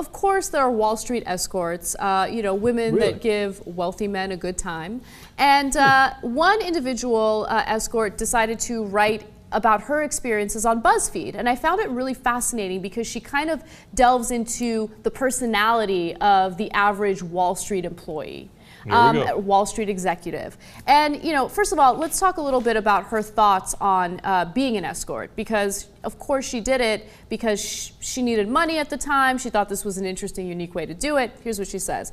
of course, there are Wall Street escorts, women Really? that give wealthy men a good time. And one individual escort decided to write about her experiences on Buzzfeed. And I found it really fascinating because she kind of delves into the personality of the average Wall Street employee. Wall Street executive. And, first of all, let's talk a little bit about her thoughts on being an escort, because, of course, she did it because she needed money at the time. She thought this was an interesting, unique way to do it. Here's what she says.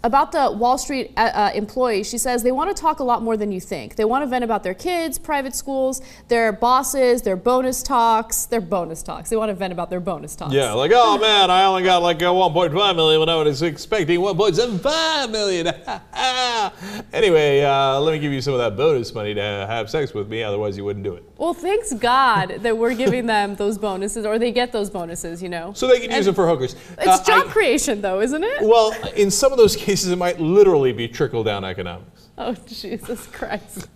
About the Wall Street employees, she says they want to talk a lot more than you think. They want to vent about their kids, private schools, their bosses, their bonus talks. They want to vent about their bonus talks. Yeah, like, oh man, I only got like 1.5 million when I was expecting 1.75 million. Anyway, let me give you some of that bonus money to have sex with me, otherwise you wouldn't do it. Well, thanks God that we're giving them those bonuses, or they get those bonuses, So they can use them for hookers. It's job creation, though, isn't it? Well, in some of those cases, it might literally be trickle-down economics. Oh, Jesus Christ.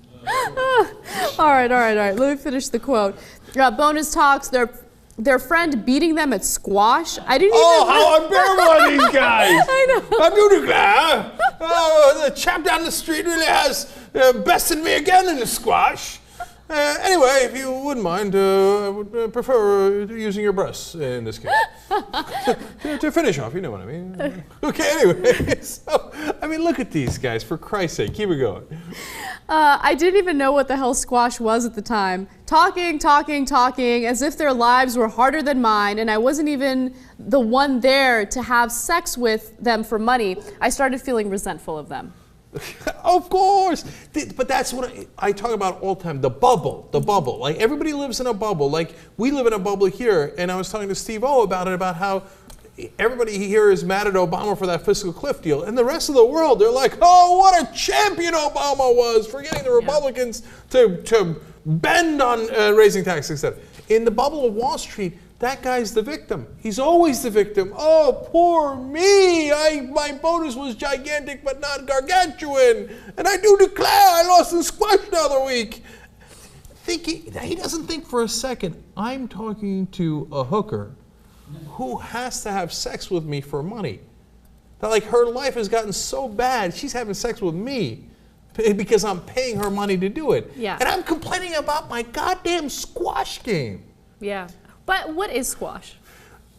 All right. Let me finish the quote. Bonus talks, their friend beating them at squash. I didn't even how unbearable are these guys? I know. I do declare, the chap down the street really has bested me again in the squash. Anyway, if you wouldn't mind, I would prefer using your breasts in this case. to finish off, you know what I mean. Okay, anyway, so, look at these guys, for Christ's sake, keep it going. I didn't even know what the hell squash was at the time. Talking, as if their lives were harder than mine, and I wasn't even the one there to have sex with them for money. I started feeling resentful of them. Of course, but that's what I talk about all the time. The bubble. Like everybody lives in a bubble. Like we live in a bubble here. And I was talking to Steve O about how everybody here is mad at Obama for that fiscal cliff deal, and the rest of the world, they're like, oh, what a champion Obama was for getting the Republicans to bend on raising taxes, etc. In the bubble of Wall Street, that guy's the victim. He's always the victim. Oh, poor me. My bonus was gigantic but not gargantuan. And I do declare I lost in squash the other week. He doesn't think for a second, I'm talking to a hooker who has to have sex with me for money. That like her life has gotten so bad, she's having sex with me because I'm paying her money to do it. Yeah. And I'm complaining about my goddamn squash game. Yeah. But what is squash?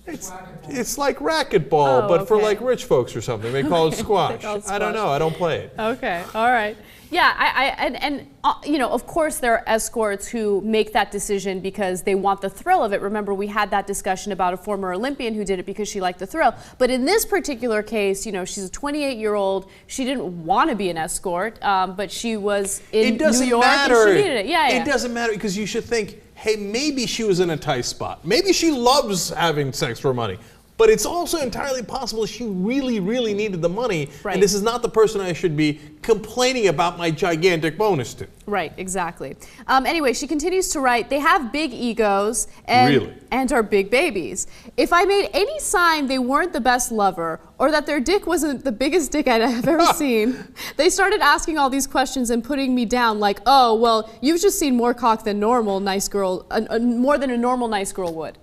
It's like racquetball, but for like rich folks or something. They call it squash. I don't know. I don't play it. Okay. All right. Yeah. Of course, there are escorts who make that decision because they want the thrill of it. Remember, we had that discussion about a former Olympian who did it because she liked the thrill. But in this particular case, she's a 28-year-old. She didn't want to be an escort, but she was in New York and she needed it. Yeah. It doesn't matter because you should think, hey, maybe she was in a tight spot. Maybe she loves having sex for money. But it's also entirely possible she really, really needed the money. Right. And this is not the person I should be complaining about my gigantic bonus to. Right, exactly. Anyway, she continues to write, they have big egos and are big babies. If I made any sign they weren't the best lover or that their dick wasn't the biggest dick I'd have ever seen, they started asking all these questions and putting me down like, oh, well, you've just seen more cock than normal nice girl, more than a normal nice girl would.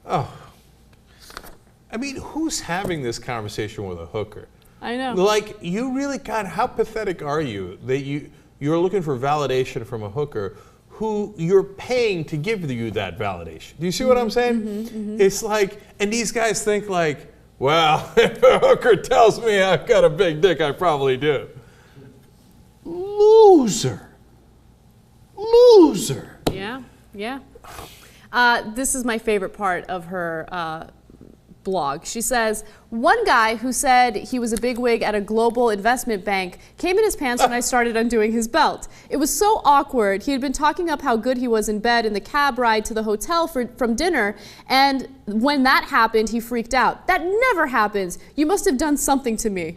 Oh. Who's having this conversation with a hooker? I know. Like, you really, God, how pathetic are you that you're looking for validation from a hooker who you're paying to give you that validation? Do you see what I'm saying? Mm-hmm. It's like, and these guys think like, well, if a hooker tells me I've got a big dick, I probably do. Loser. Yeah. This is my favorite part of her blog. She says, one guy who said he was a bigwig at a global investment bank came in his pants when I started undoing his belt. It was so awkward. He had been talking up how good he was in bed in the cab ride to the hotel from dinner, and when that happened, he freaked out. That never happens. You must have done something to me.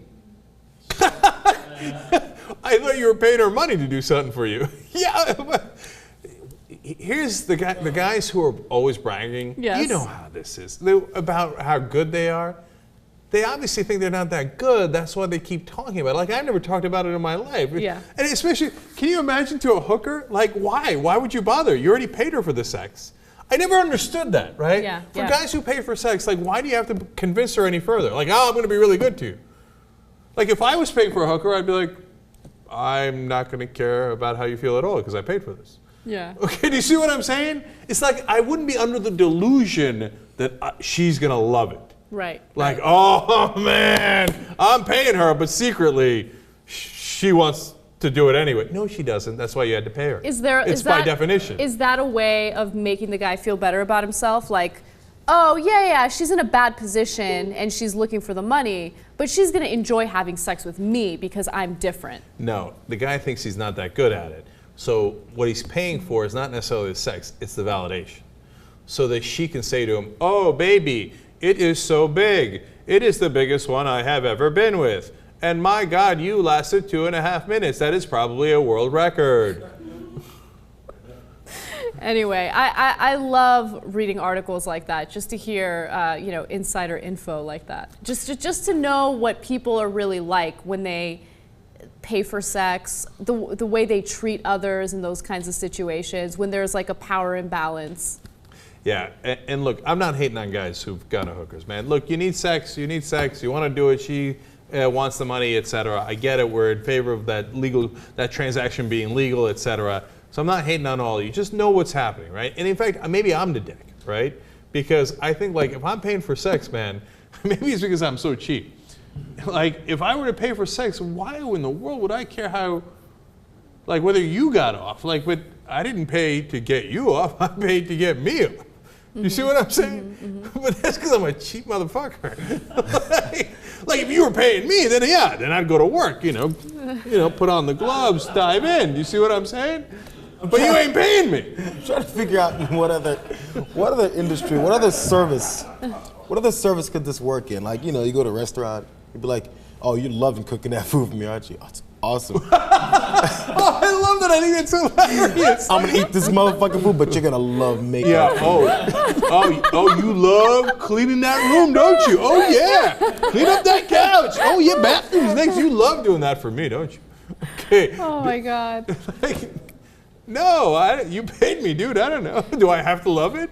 I thought you were paying her money to do something for you. Yeah. Here's the guys who are always bragging. Yes. You know how this is. About how good they are. They obviously think they're not that good. That's why they keep talking about it. Like, I've never talked about it in my life. Yeah. And especially, can you imagine to a hooker? Like, why? Why would you bother? You already paid her for the sex. I never understood that, right? Yeah, for guys who pay for sex, like, why do you have to convince her any further? Like, oh, I'm going to be really good to you. Like, if I was paying for a hooker, I'd be like, I'm not going to care about how you feel at all because I paid for this. Yeah. Okay, do you see what I'm saying? It's like I wouldn't be under the delusion that she's going to love it. Right. Like, oh, man, I'm paying her, but secretly she wants to do it anyway. No, she doesn't. That's why you had to pay her. It's by definition. Is that a way of making the guy feel better about himself? Like, oh, yeah, she's in a bad position and she's looking for the money, but she's going to enjoy having sex with me because I'm different. No, the guy thinks he's not that good at it. So what he's paying for is not necessarily the sex, it's the validation. So that she can say to him, oh, baby, it is so big. It is the biggest one I have ever been with. And my God, you lasted 2.5 minutes. That is probably a world record. Anyway, I love reading articles like that, just to hear insider info like that. Just to know what people are really like when they pay for sex, the way they treat others in those kinds of situations, when there's like a power imbalance. Yeah, and look, I'm not hating on guys who've gone to hookers, man. Look, you need sex, you want to do it, she wants the money, etc. I get it, we're in favor of that transaction being legal, etc. So I'm not hating on all of you, just know what's happening, right? And in fact, maybe I'm the dick, right? Because I think, like, if I'm paying for sex, man, maybe it's because I'm so cheap. Like, if I were to pay for sex, why in the world would I care how, like, whether you got off? Like, but I didn't pay to get you off, I paid to get me off. You see what I'm saying? But that's because I'm a cheap motherfucker. like if you were paying me, then I'd go to work, put on the gloves, dive in. You see what I'm saying? But you ain't paying me. I'm trying to figure out what other industry, what other service could this work in? Like, you go to a restaurant, you'd be like, oh, you're loving cooking that food for me, aren't you? Oh, it's awesome. Oh, I love that. I think that's hilarious. I'm gonna eat this motherfucking food, but you're gonna love making it. Oh, you love cleaning that room, don't you? Oh yeah, clean up that couch. Oh yeah, bathrooms next. You love doing that for me, don't you? Okay. Oh my God. No, you paid me, dude. I don't know. Do I have to love it?